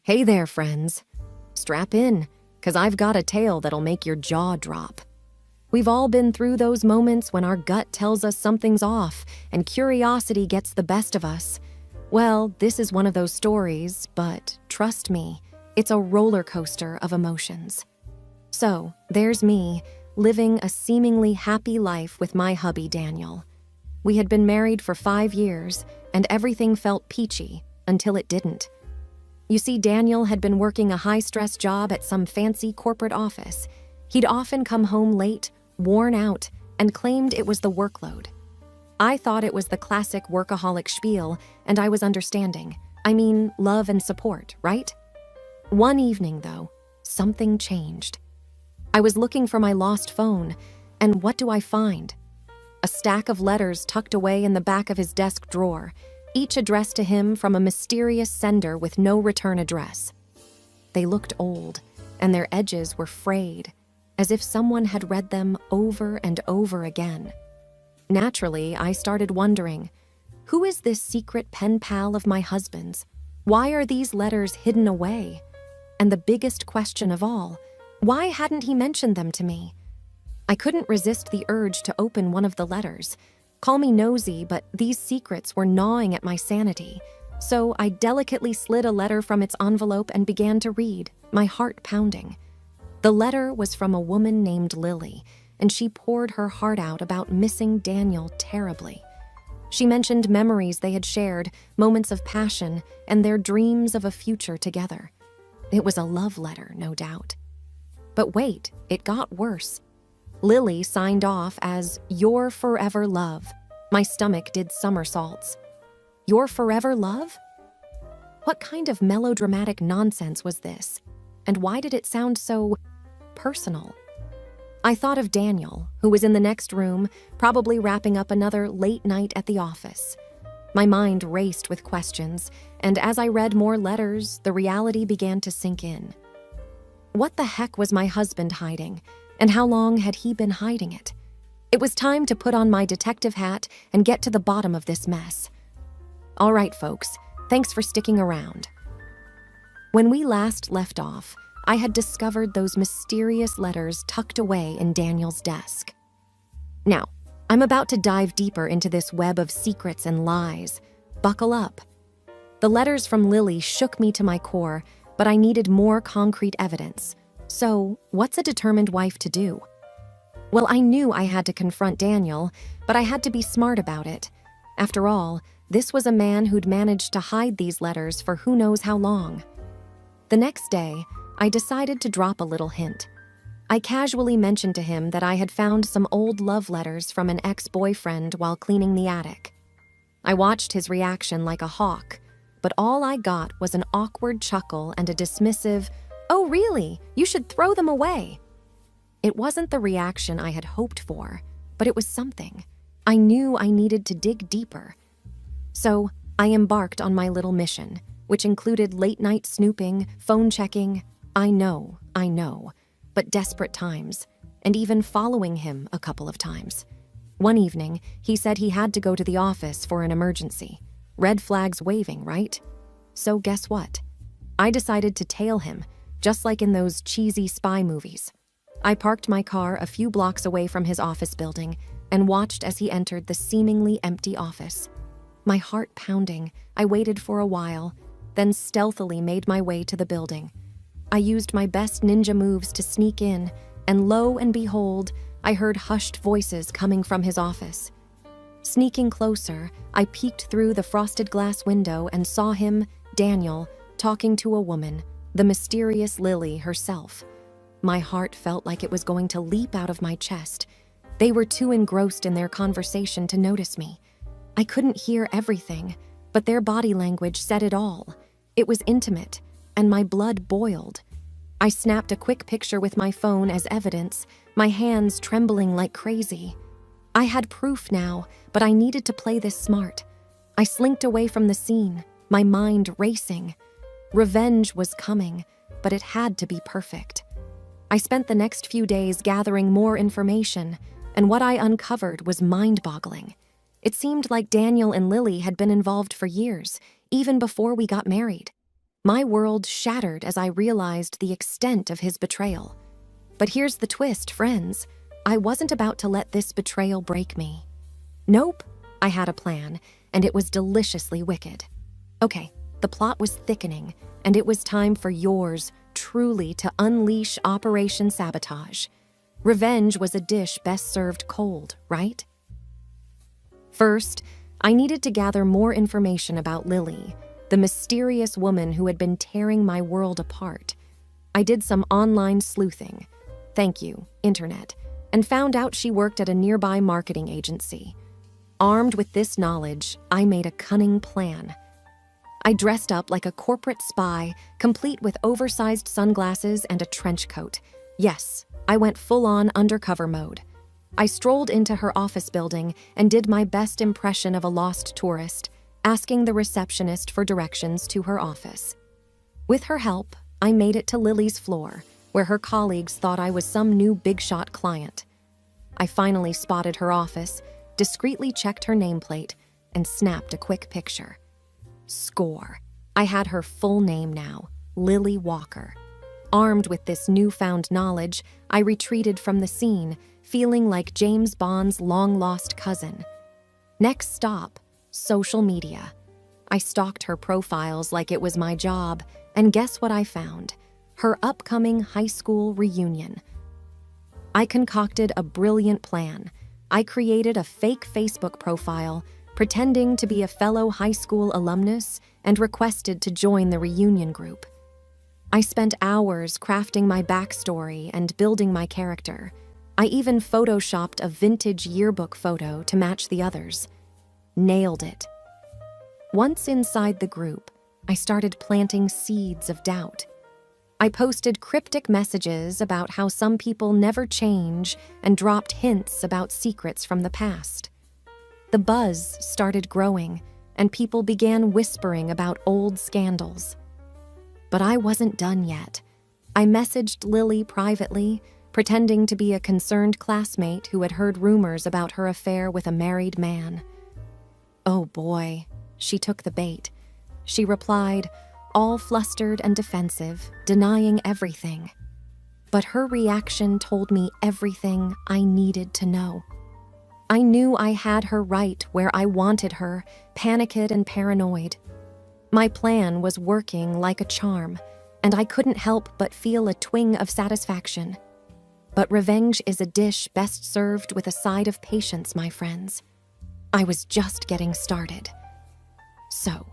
Hey there, friends. Strap in, 'cause I've got a tale that'll make your jaw drop. We've all been through those moments when our gut tells us something's off and curiosity gets the best of us. Well, this is one of those stories, but trust me, it's a roller coaster of emotions. So, there's me, living a seemingly happy life with my hubby, Daniel. We had been married for 5 years, and everything felt peachy until it didn't. You see, Daniel had been working a high-stress job at some fancy corporate office. He'd often come home late, worn out, and claimed it was the workload. I thought it was the classic workaholic spiel, and I was understanding. I mean, love and support, right? One evening, though, something changed. I was looking for my lost phone, and what do I find? A stack of letters tucked away in the back of his desk drawer, each addressed to him from a mysterious sender with no return address. They looked old, and their edges were frayed, as if someone had read them over and over again. Naturally, I started wondering, who is this secret pen pal of my husband's? Why are these letters hidden away? And the biggest question of all, why hadn't he mentioned them to me? I couldn't resist the urge to open one of the letters. Call me nosy, but these secrets were gnawing at my sanity. So I delicately slid a letter from its envelope and began to read, my heart pounding. The letter was from a woman named Lily, and she poured her heart out about missing Daniel terribly. She mentioned memories they had shared, moments of passion, and their dreams of a future together. It was a love letter, no doubt. But wait, it got worse. Lily signed off as your forever love. My stomach did somersaults. Your forever love? What kind of melodramatic nonsense was this? And why did it sound so personal? I thought of Daniel, who was in the next room, probably wrapping up another late night at the office. My mind raced with questions, and as I read more letters, the reality began to sink in. What the heck was my husband hiding? And how long had he been hiding it? It was time to put on my detective hat and get to the bottom of this mess. All right, folks, thanks for sticking around. When we last left off, I had discovered those mysterious letters tucked away in Daniel's desk. Now, I'm about to dive deeper into this web of secrets and lies. Buckle up. The letters from Lily shook me to my core, but I needed more concrete evidence. So, what's a determined wife to do? Well, I knew I had to confront Daniel, but I had to be smart about it. After all, this was a man who'd managed to hide these letters for who knows how long. The next day, I decided to drop a little hint. I casually mentioned to him that I had found some old love letters from an ex-boyfriend while cleaning the attic. I watched his reaction like a hawk, but all I got was an awkward chuckle and a dismissive, "Oh, really? You should throw them away." It wasn't the reaction I had hoped for, but it was something. I knew I needed to dig deeper. So I embarked on my little mission, which included late-night snooping, phone checking, I know, but desperate times, and even following him a couple of times. One evening, he said he had to go to the office for an emergency. Red flags waving, right? So guess what? I decided to tail him, just like in those cheesy spy movies. I parked my car a few blocks away from his office building and watched as he entered the seemingly empty office. My heart pounding, I waited for a while, then stealthily made my way to the building. I used my best ninja moves to sneak in, and lo and behold, I heard hushed voices coming from his office. Sneaking closer, I peeked through the frosted glass window and saw him, Daniel, talking to a woman, the mysterious Lily herself. My heart felt like it was going to leap out of my chest. They were too engrossed in their conversation to notice me. I couldn't hear everything, but their body language said it all. It was intimate, and my blood boiled. I snapped a quick picture with my phone as evidence, my hands trembling like crazy. I had proof now, but I needed to play this smart. I slinked away from the scene, my mind racing. Revenge was coming, but it had to be perfect. I spent the next few days gathering more information, and what I uncovered was mind-boggling. It seemed like Daniel and Lily had been involved for years, even before we got married. My world shattered as I realized the extent of his betrayal. But here's the twist, friends. I wasn't about to let this betrayal break me. Nope, I had a plan, and it was deliciously wicked. Okay, the plot was thickening, and it was time for yours truly to unleash Operation Sabotage. Revenge was a dish best served cold, right? First, I needed to gather more information about Lily, the mysterious woman who had been tearing my world apart. I did some online sleuthing. Thank you, Internet, and found out she worked at a nearby marketing agency. Armed with this knowledge, I made a cunning plan. I dressed up like a corporate spy, complete with oversized sunglasses and a trench coat. Yes, I went full-on undercover mode. I strolled into her office building and did my best impression of a lost tourist, asking the receptionist for directions to her office. With her help, I made it to Lily's floor, where her colleagues thought I was some new big-shot client. I finally spotted her office, discreetly checked her nameplate, and snapped a quick picture. Score. I had her full name now, Lily Walker. Armed with this newfound knowledge, I retreated from the scene, feeling like James Bond's long-lost cousin. Next stop, social media. I stalked her profiles like it was my job, and guess what I found? Her upcoming high school reunion. I concocted a brilliant plan. I created a fake Facebook profile, pretending to be a fellow high school alumnus, and requested to join the reunion group. I spent hours crafting my backstory and building my character. I even photoshopped a vintage yearbook photo to match the others. Nailed it. Once inside the group, I started planting seeds of doubt. I posted cryptic messages about how some people never change and dropped hints about secrets from the past. The buzz started growing, and people began whispering about old scandals. But I wasn't done yet. I messaged Lily privately, pretending to be a concerned classmate who had heard rumors about her affair with a married man. Oh boy, she took the bait. She replied, all flustered and defensive, denying everything. But her reaction told me everything I needed to know. I knew I had her right where I wanted her, panicked and paranoid. My plan was working like a charm, and I couldn't help but feel a twinge of satisfaction. But revenge is a dish best served with a side of patience, my friends. I was just getting started. So,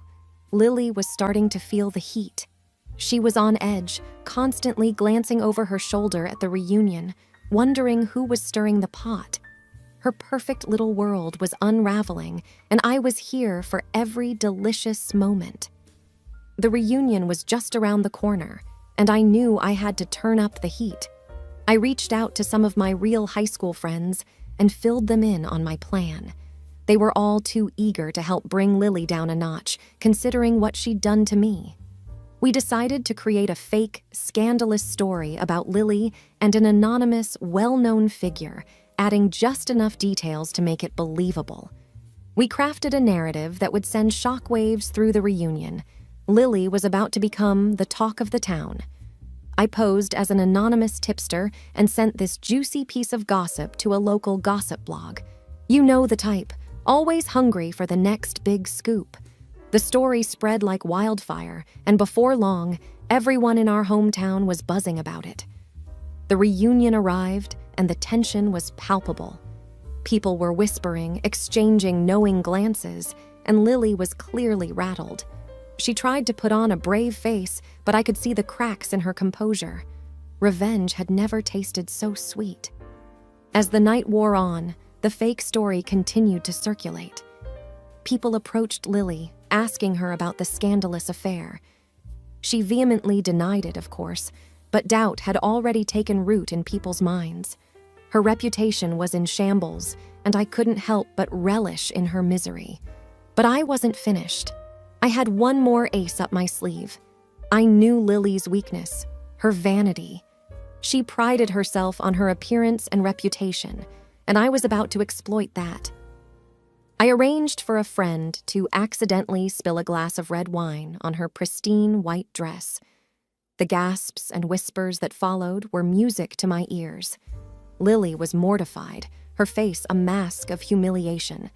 Lily was starting to feel the heat. She was on edge, constantly glancing over her shoulder at the reunion, wondering who was stirring the pot. Her perfect little world was unraveling, and I was here for every delicious moment. The reunion was just around the corner, and I knew I had to turn up the heat. I reached out to some of my real high school friends and filled them in on my plan. They were all too eager to help bring Lily down a notch, considering what she'd done to me. We decided to create a fake, scandalous story about Lily and an anonymous, well-known figure, adding just enough details to make it believable. We crafted a narrative that would send shockwaves through the reunion. Lily was about to become the talk of the town. I posed as an anonymous tipster and sent this juicy piece of gossip to a local gossip blog. You know the type, always hungry for the next big scoop. The story spread like wildfire, and before long, everyone in our hometown was buzzing about it. The reunion arrived, and the tension was palpable. People were whispering, exchanging knowing glances, and Lily was clearly rattled. She tried to put on a brave face, but I could see the cracks in her composure. Revenge had never tasted so sweet. As the night wore on, the fake story continued to circulate. People approached Lily, asking her about the scandalous affair. She vehemently denied it, of course, but doubt had already taken root in people's minds. Her reputation was in shambles, and I couldn't help but relish in her misery. But I wasn't finished. I had one more ace up my sleeve. I knew Lily's weakness, her vanity. She prided herself on her appearance and reputation, and I was about to exploit that. I arranged for a friend to accidentally spill a glass of red wine on her pristine white dress. The gasps and whispers that followed were music to my ears. Lily was mortified, her face a mask of humiliation.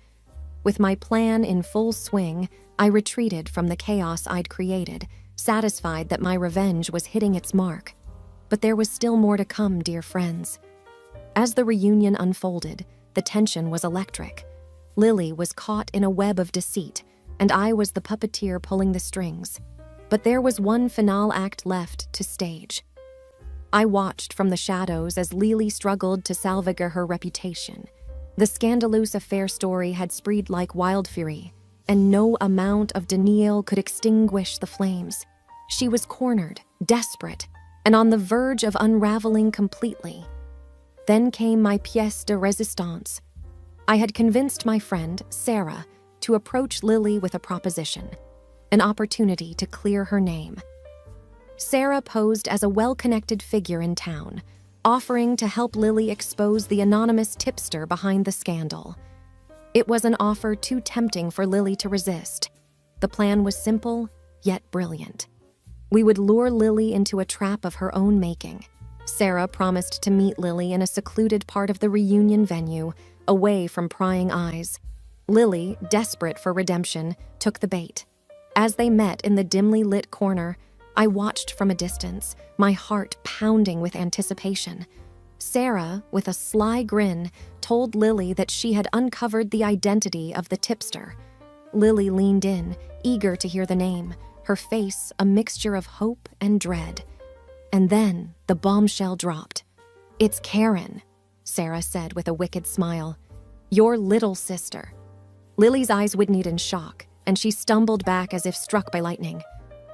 With my plan in full swing, I retreated from the chaos I'd created, satisfied that my revenge was hitting its mark. But there was still more to come, dear friends. As the reunion unfolded, the tension was electric. Lily was caught in a web of deceit, and I was the puppeteer pulling the strings. But there was one finale act left to stage. I watched from the shadows as Lily struggled to salvage her reputation. The scandalous affair story had spread like wildfire, and no amount of denial could extinguish the flames. She was cornered, desperate, and on the verge of unraveling completely. Then came my pièce de résistance. I had convinced my friend, Sarah, to approach Lily with a proposition, an opportunity to clear her name. Sarah posed as a well-connected figure in town, offering to help Lily expose the anonymous tipster behind the scandal. It was an offer too tempting for Lily to resist. The plan was simple, yet brilliant. We would lure Lily into a trap of her own making. Sarah promised to meet Lily in a secluded part of the reunion venue, away from prying eyes. Lily, desperate for redemption, took the bait. As they met in the dimly lit corner, I watched from a distance, my heart pounding with anticipation. Sarah, with a sly grin, told Lily that she had uncovered the identity of the tipster. Lily leaned in, eager to hear the name, her face a mixture of hope and dread. And then the bombshell dropped. "It's Karen," Sarah said with a wicked smile. "Your little sister." Lily's eyes widened in shock, and she stumbled back as if struck by lightning.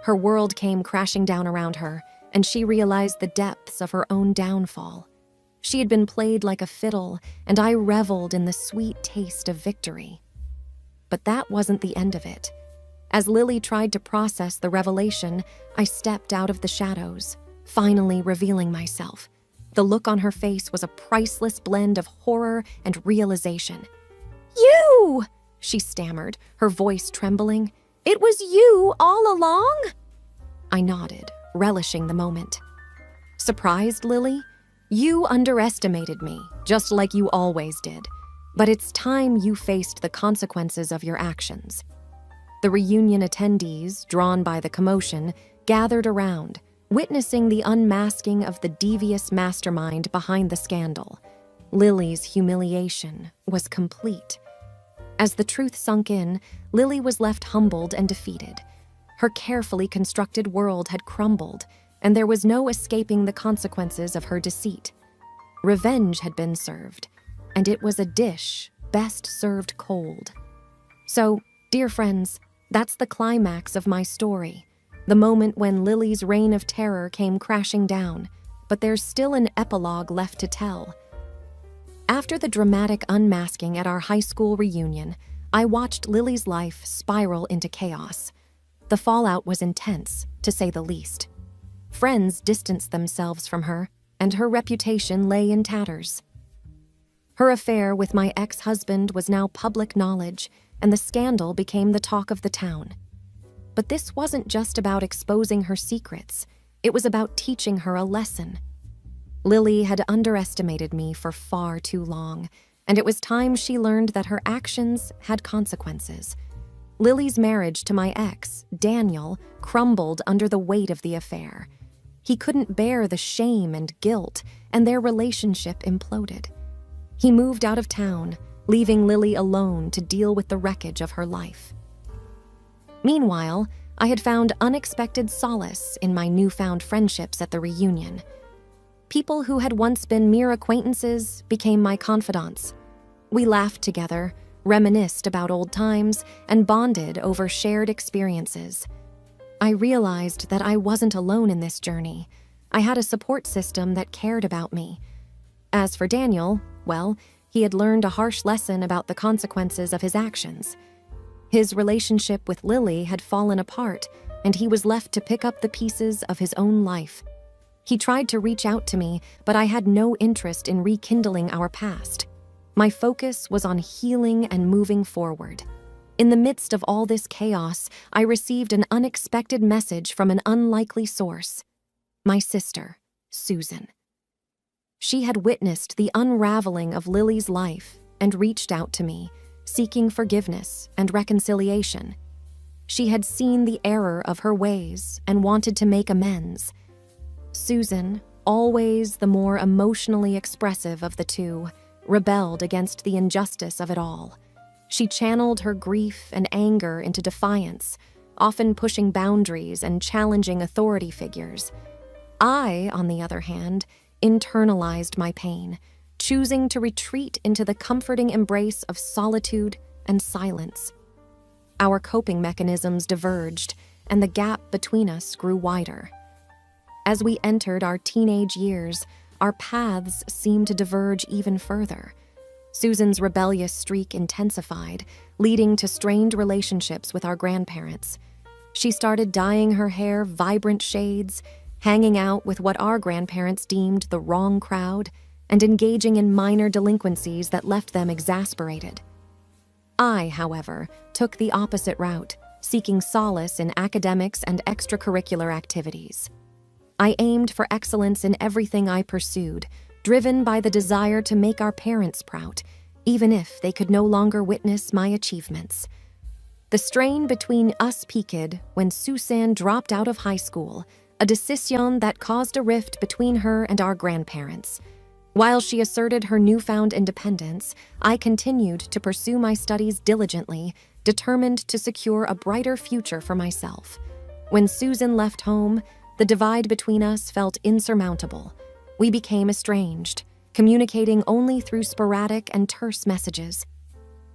Her world came crashing down around her, and she realized the depths of her own downfall. She had been played like a fiddle, and I reveled in the sweet taste of victory. But that wasn't the end of it. As Lily tried to process the revelation, I stepped out of the shadows, finally revealing myself. The look on her face was a priceless blend of horror and realization. "You!" she stammered, her voice trembling. "It was you all along?" I nodded, relishing the moment. "Surprised, Lily? You underestimated me, just like you always did. But it's time you faced the consequences of your actions." The reunion attendees, drawn by the commotion, gathered around, witnessing the unmasking of the devious mastermind behind the scandal. Lily's humiliation was complete. As the truth sunk in, Lily was left humbled and defeated. Her carefully constructed world had crumbled, and there was no escaping the consequences of her deceit. Revenge had been served, and it was a dish best served cold. So, dear friends, that's the climax of my story, the moment when Lily's reign of terror came crashing down, but there's still an epilogue left to tell. After the dramatic unmasking at our high school reunion, I watched Lily's life spiral into chaos. The fallout was intense, to say the least. Friends distanced themselves from her, and her reputation lay in tatters. Her affair with my ex-husband was now public knowledge, and the scandal became the talk of the town. But this wasn't just about exposing her secrets. It was about teaching her a lesson. Lily had underestimated me for far too long, and it was time she learned that her actions had consequences. Lily's marriage to my ex, Daniel, crumbled under the weight of the affair. He couldn't bear the shame and guilt, and their relationship imploded. He moved out of town, leaving Lily alone to deal with the wreckage of her life. Meanwhile, I had found unexpected solace in my newfound friendships at the reunion. People who had once been mere acquaintances became my confidants. We laughed together, reminisced about old times, and bonded over shared experiences. I realized that I wasn't alone in this journey. I had a support system that cared about me. As for Daniel, well, he had learned a harsh lesson about the consequences of his actions. His relationship with Lily had fallen apart, and he was left to pick up the pieces of his own life. He tried to reach out to me, but I had no interest in rekindling our past. My focus was on healing and moving forward. In the midst of all this chaos, I received an unexpected message from an unlikely source. My sister, Susan. She had witnessed the unraveling of Lily's life and reached out to me, seeking forgiveness and reconciliation. She had seen the error of her ways and wanted to make amends. Susan, always the more emotionally expressive of the two, rebelled against the injustice of it all. She channeled her grief and anger into defiance, often pushing boundaries and challenging authority figures. I, on the other hand, internalized my pain, choosing to retreat into the comforting embrace of solitude and silence. Our coping mechanisms diverged, and the gap between us grew wider. As we entered our teenage years, our paths seemed to diverge even further. Susan's rebellious streak intensified, leading to strained relationships with our grandparents. She started dyeing her hair vibrant shades, hanging out with what our grandparents deemed the wrong crowd, and engaging in minor delinquencies that left them exasperated. I, however, took the opposite route, seeking solace in academics and extracurricular activities. I aimed for excellence in everything I pursued, driven by the desire to make our parents proud, even if they could no longer witness my achievements. The strain between us peaked when Susan dropped out of high school, a decision that caused a rift between her and our grandparents. While she asserted her newfound independence, I continued to pursue my studies diligently, determined to secure a brighter future for myself. When Susan left home, the divide between us felt insurmountable. We became estranged, communicating only through sporadic and terse messages.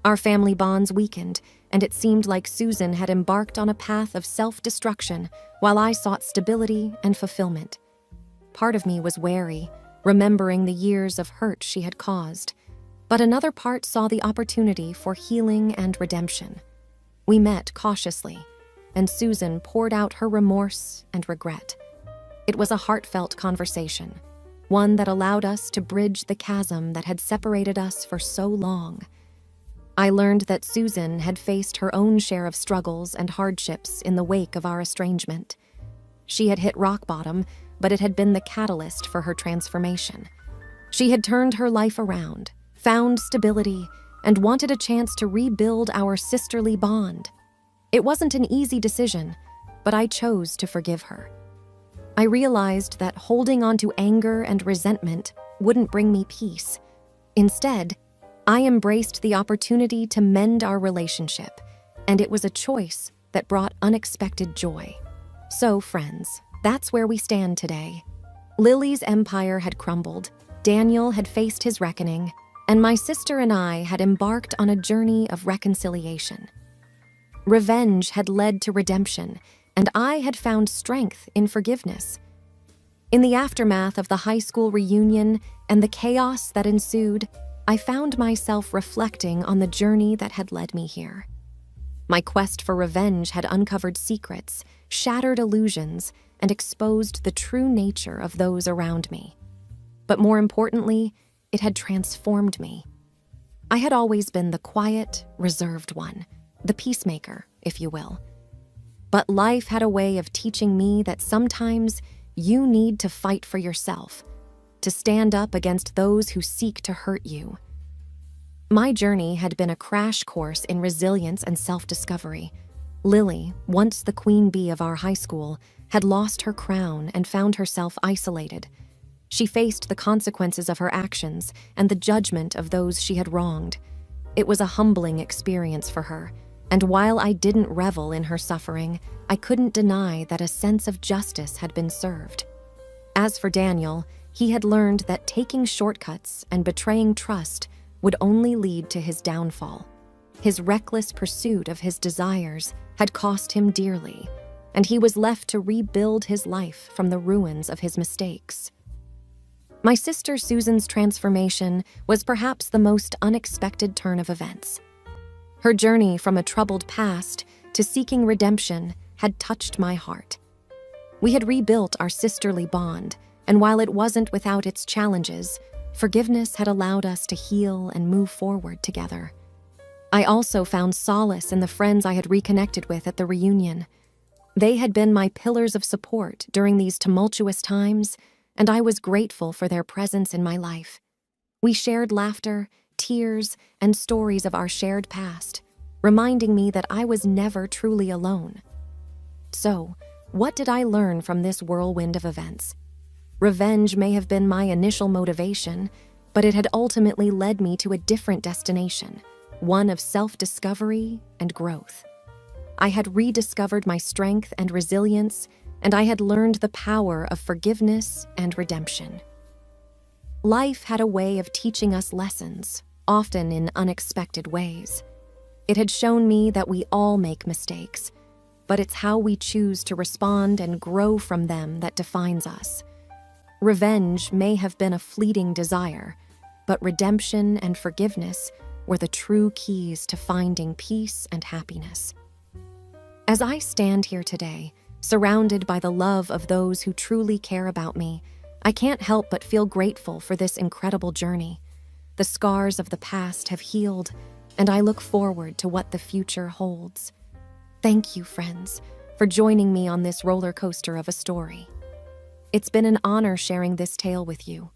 Our family bonds weakened, and it seemed like Susan had embarked on a path of self-destruction while I sought stability and fulfillment. Part of me was wary, remembering the years of hurt she had caused, but another part saw the opportunity for healing and redemption. We met cautiously, and Susan poured out her remorse and regret. It was a heartfelt conversation, one that allowed us to bridge the chasm that had separated us for so long. I learned that Susan had faced her own share of struggles and hardships in the wake of our estrangement. She had hit rock bottom, but it had been the catalyst for her transformation. She had turned her life around, found stability, and wanted a chance to rebuild our sisterly bond. It wasn't an easy decision, but I chose to forgive her. I realized that holding on to anger and resentment wouldn't bring me peace. Instead, I embraced the opportunity to mend our relationship, and it was a choice that brought unexpected joy. So, friends, that's where we stand today. Lily's empire had crumbled, Daniel had faced his reckoning, and my sister and I had embarked on a journey of reconciliation. Revenge had led to redemption, and I had found strength in forgiveness. In the aftermath of the high school reunion and the chaos that ensued, I found myself reflecting on the journey that had led me here. My quest for revenge had uncovered secrets, shattered illusions, and exposed the true nature of those around me. But more importantly, it had transformed me. I had always been the quiet, reserved one, the peacemaker, if you will. But life had a way of teaching me that sometimes you need to fight for yourself, to stand up against those who seek to hurt you. My journey had been a crash course in resilience and self-discovery. Lily, once the queen bee of our high school, had lost her crown and found herself isolated. She faced the consequences of her actions and the judgment of those she had wronged. It was a humbling experience for her, and while I didn't revel in her suffering, I couldn't deny that a sense of justice had been served. As for Daniel, he had learned that taking shortcuts and betraying trust would only lead to his downfall. His reckless pursuit of his desires had cost him dearly, and he was left to rebuild his life from the ruins of his mistakes. My sister Susan's transformation was perhaps the most unexpected turn of events. Her journey from a troubled past to seeking redemption had touched my heart. We had rebuilt our sisterly bond, and while it wasn't without its challenges, Forgiveness had allowed us to heal and move forward together. I also found solace in the friends I had reconnected with at the reunion. They had been my pillars of support during these tumultuous times, and I was grateful for their presence in my life. We shared laughter, tears, and stories of our shared past, reminding me that I was never truly alone. So, what did I learn from this whirlwind of events? Revenge may have been my initial motivation, but it had ultimately led me to a different destination, one of self-discovery and growth. I had rediscovered my strength and resilience, and I had learned the power of forgiveness and redemption. Life had a way of teaching us lessons, often in unexpected ways. It had shown me that we all make mistakes, but it's how we choose to respond and grow from them that defines us. Revenge may have been a fleeting desire, but redemption and forgiveness were the true keys to finding peace and happiness. As I stand here today, surrounded by the love of those who truly care about me, I can't help but feel grateful for this incredible journey. The scars of the past have healed, and I look forward to what the future holds. Thank you, friends, for joining me on this roller coaster of a story. It's been an honor sharing this tale with you.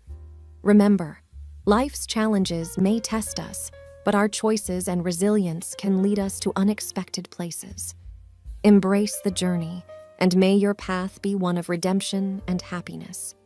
Remember, life's challenges may test us, but our choices and resilience can lead us to unexpected places. Embrace the journey, and may your path be one of redemption and happiness.